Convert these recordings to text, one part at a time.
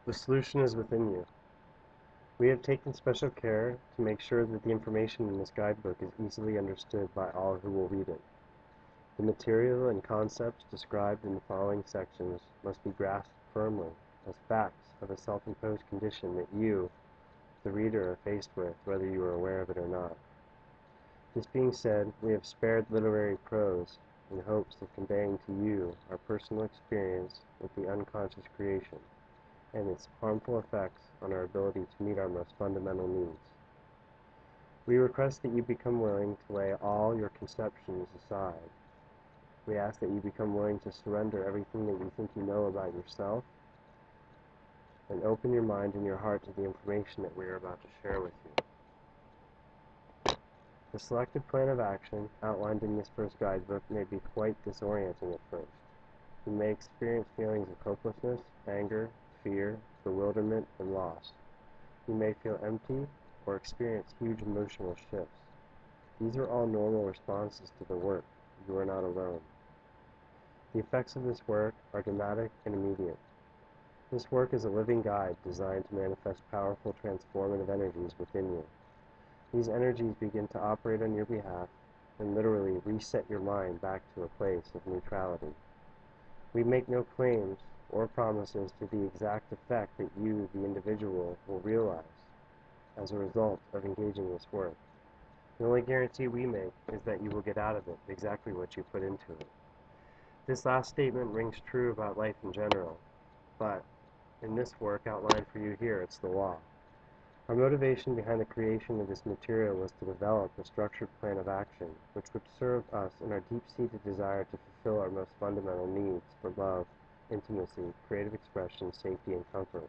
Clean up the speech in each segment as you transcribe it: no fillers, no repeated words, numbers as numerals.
The solution is within you. We have taken special care to make sure that the information in this guidebook is easily understood by all who will read it. The material and concepts described in the following sections must be grasped firmly as facts of a self-imposed condition that you, the reader, are faced with, whether you are aware of it or not. This being said, we have spared literary prose in hopes of conveying to you our personal experience with the unconscious creation and its harmful effects on our ability to meet our most fundamental needs. We request that you become willing to lay all your conceptions aside. We ask that you become willing to surrender everything that you think you know about yourself and open your mind and your heart to the information that we are about to share with you. The selected plan of action outlined in this first guidebook may be quite disorienting at first. You may experience feelings of hopelessness, anger, fear, bewilderment, and loss. You may feel empty or experience huge emotional shifts. These are all normal responses to the work. You are not alone. The effects of this work are dramatic and immediate. This work is a living guide designed to manifest powerful transformative energies within you. These energies begin to operate on your behalf and literally reset your mind back to a place of neutrality. We make no claims or promises to the exact effect that you, the individual, will realize as a result of engaging this work. The only guarantee we make is that you will get out of it exactly what you put into it. This last statement rings true about life in general, but in this work outlined for you here, it's the law. Our motivation behind the creation of this material was to develop a structured plan of action which would serve us in our deep-seated desire to fulfill our most fundamental needs for love, intimacy, creative expression, safety, and comfort.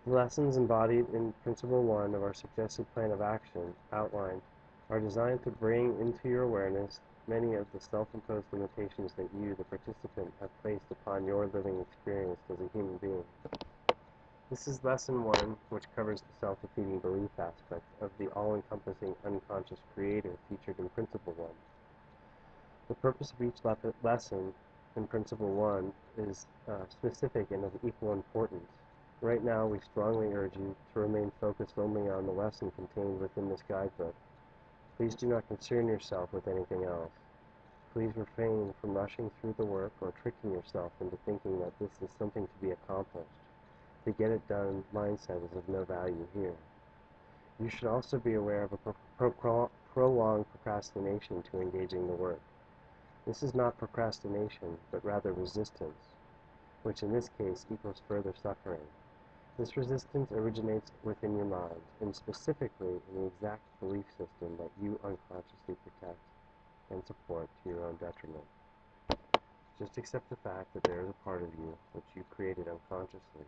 The lessons embodied in Principle 1 of our suggested plan of action outlined are designed to bring into your awareness many of the self-imposed limitations that you, the participant, have placed upon your living experience as a human being. This is Lesson 1, which covers the self-defeating belief aspect of the all-encompassing unconscious creator featured in Principle 1. The purpose of each lesson in Principle 1 is specific and of equal importance. Right now, we strongly urge you to remain focused only on the lesson contained within this guidebook. Please do not concern yourself with anything else. Please refrain from rushing through the work or tricking yourself into thinking that this is something to be accomplished. The get-it-done mindset is of no value here. You should also be aware of a prolonged procrastination to engaging the work. This is not procrastination, but rather resistance, which in this case equals further suffering. This resistance originates within your mind, and specifically in the exact belief system that you unconsciously protect and support to your own detriment. Just accept the fact that there is a part of you which you created unconsciously,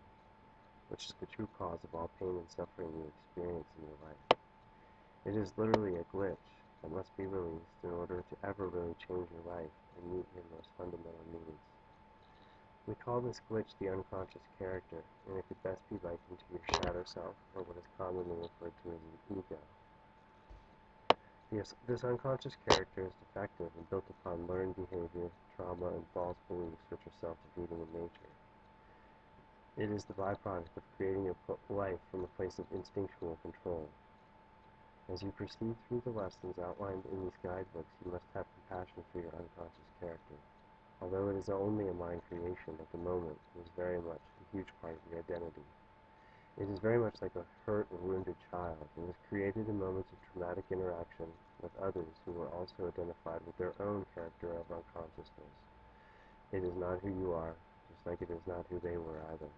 which is the true cause of all pain and suffering you experience in your life. It is literally a glitch that must be released in order to ever really change your life and meet your most fundamental needs. We call this glitch the unconscious character, and it could best be likened to your shadow self, or what is commonly referred to as an ego. This unconscious character is defective and built upon learned behavior, trauma, and false beliefs which are self-defeating in nature. It is the byproduct of creating your life from a place of instinctual control. As you proceed through the lessons outlined in these guidebooks, you must have compassion for your unconscious character. Although it is only a mind creation at the moment, it is very much a huge part of your identity. It is very much like a hurt or wounded child. It was created in moments of traumatic interaction with others who were also identified with their own character of unconsciousness. It is not who you are, just like it is not who they were either.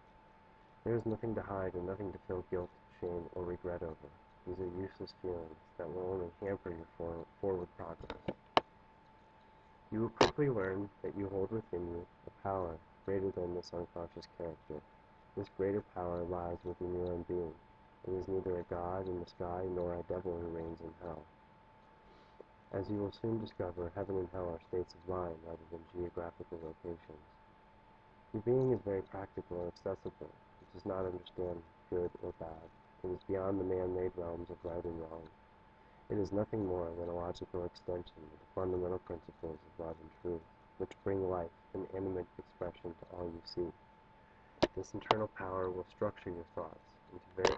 There is nothing to hide and nothing to feel guilt, shame, or regret over. These are useless feelings that will only hamper your forward progress. You will quickly learn that you hold within you a power greater than this unconscious character. This greater power lies within your own being. It is neither a god in the sky nor a devil who reigns in hell. As you will soon discover, heaven and hell are states of mind rather than geographical locations. Your being is very practical and accessible. It does not understand good or bad. It is beyond the man-made realms of right and wrong. It is nothing more than a logical extension of the fundamental principles of love and truth, which bring life and animate expression to all you see. This internal power will structure your thoughts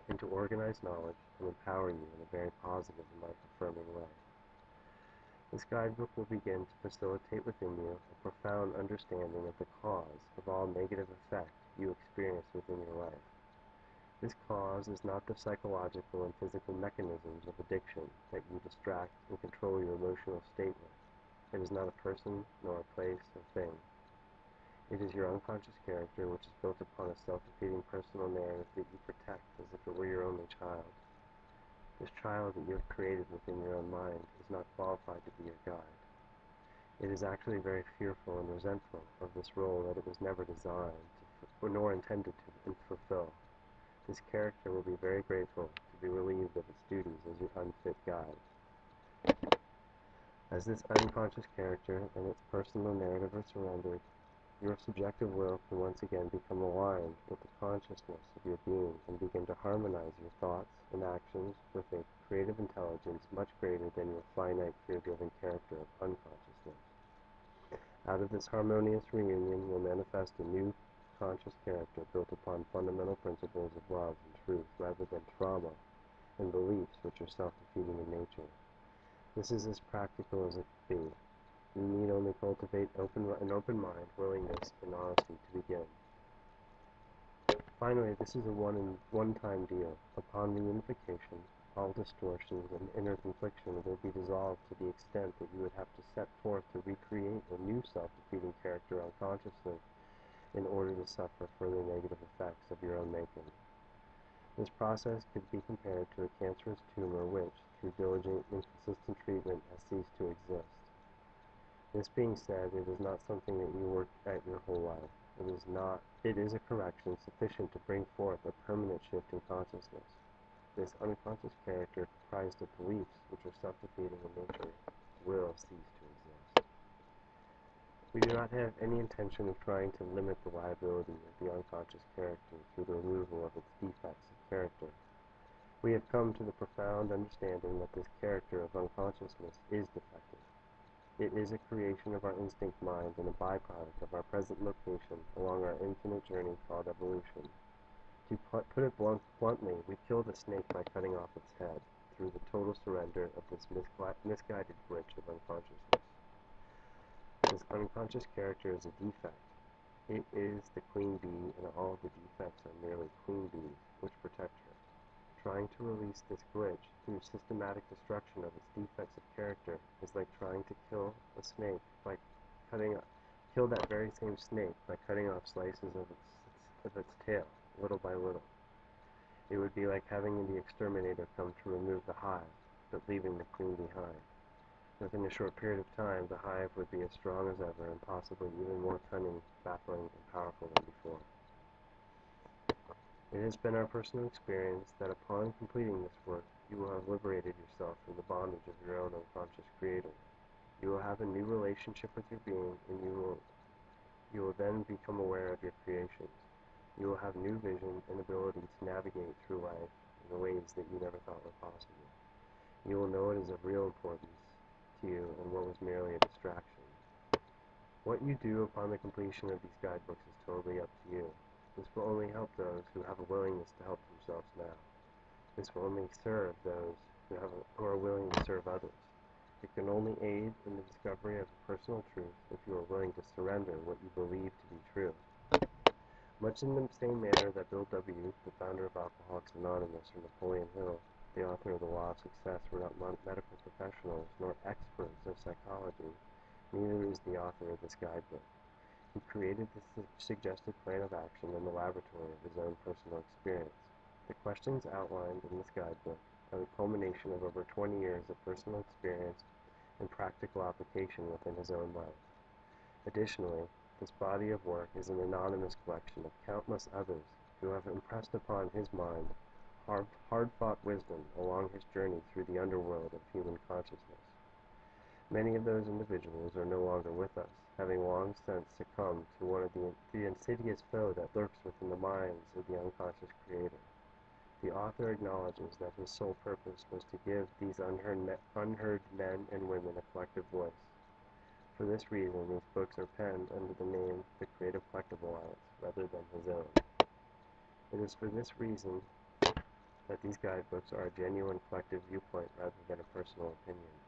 into organized knowledge and empower you in a very positive and life-affirming way. This guidebook will begin to facilitate within you a profound understanding of the cause of all negative effect you experience within your life. This cause is not the psychological and physical mechanisms of addiction that you distract and control your emotional state with. It is not a person, nor a place, or thing. It is your unconscious character, which is built upon a self-defeating personal narrative that you protect as if it were your only child. This child that you have created within your own mind is not qualified to be your guide. It is actually very fearful and resentful of this role that it was never designed to, nor intended to fulfill. This character will be very grateful to be relieved of its duties as your unfit guide. As this unconscious character and its personal narrative are surrendered, your subjective will can once again become aligned with the consciousness of your being and begin to harmonize your thoughts and actions with a creative intelligence much greater than your finite, fear-driven character of unconsciousness. Out of this harmonious reunion will manifest a new conscious character built upon fundamental principles of love and truth rather than trauma and beliefs which are self-defeating in nature. This is as practical as it can be. You need only cultivate an open mind, willingness, and honesty to begin. Finally, this is a one-time deal. Upon reunification, all distortions and inner confliction will be dissolved to the extent that you would have to set forth to recreate a new self-defeating character unconsciously in order to suffer further negative effects of your own making. This process could be compared to a cancerous tumor which, through diligent and consistent treatment, has ceased to exist. This being said, it is not something that you work at your whole life. It is a correction sufficient to bring forth a permanent shift in consciousness. This unconscious character, comprised of beliefs which are self-defeating in nature, will cease to exist. We do not have any intention of trying to limit the liability of the unconscious character through the removal of its defects of character. We have come to the profound understanding that this character of unconsciousness is defective. It is a creation of our instinct mind and a byproduct of our present location along our infinite journey called evolution. To put it bluntly, we kill the snake by cutting off its head through the total surrender of this misguided glitch of unconsciousness. This unconscious character is a defect. It is the queen bee, and all of the defects are merely queen bees, which protect her. Trying to release this glitch through systematic destruction of its defects of character is like trying to kill a snake by kill that very same snake by cutting off slices of its tail, little by little. It would be like having the exterminator come to remove the hive, but leaving the queen behind. Within a short period of time, the hive would be as strong as ever and possibly even more cunning, baffling, and powerful than before. It has been our personal experience that upon completing this work, you will have liberated yourself from the bondage of your own unconscious creator. You will have a new relationship with your being, and you will then become aware of your creations. You will have new vision and ability to navigate through life in ways that you never thought were possible. You will know it is of real importance to you and what was merely a distraction. What you do upon the completion of these guidebooks is totally up to you. This will only help those who have a willingness to help themselves now. This will only serve those who are willing to serve others. It can only aid in the discovery of a personal truth if you are willing to surrender what you believe to be true. Much in the same manner that Bill W., the founder of Alcoholics Anonymous, or Napoleon Hill, the author of The Law of Success, were not medical professionals nor experts of psychology, neither is the author of this guidebook. He created this suggested plan of action in the laboratory of his own personal experience. The questions outlined in this guidebook are the culmination of over 20 years of personal experience and practical application within his own life. Additionally, this body of work is an anonymous collection of countless others who have impressed upon his mind hard-fought wisdom along his journey through the underworld of human consciousness. Many of those individuals are no longer with us, having long since succumbed to one of the insidious foe that lurks within the minds of the unconscious creator. The author acknowledges that his sole purpose was to give these unheard men and women a collective voice. For this reason, these books are penned under the name The Creative Collective Alliance, rather than his own. It is for this reason that these guidebooks are a genuine collective viewpoint rather than a personal opinion.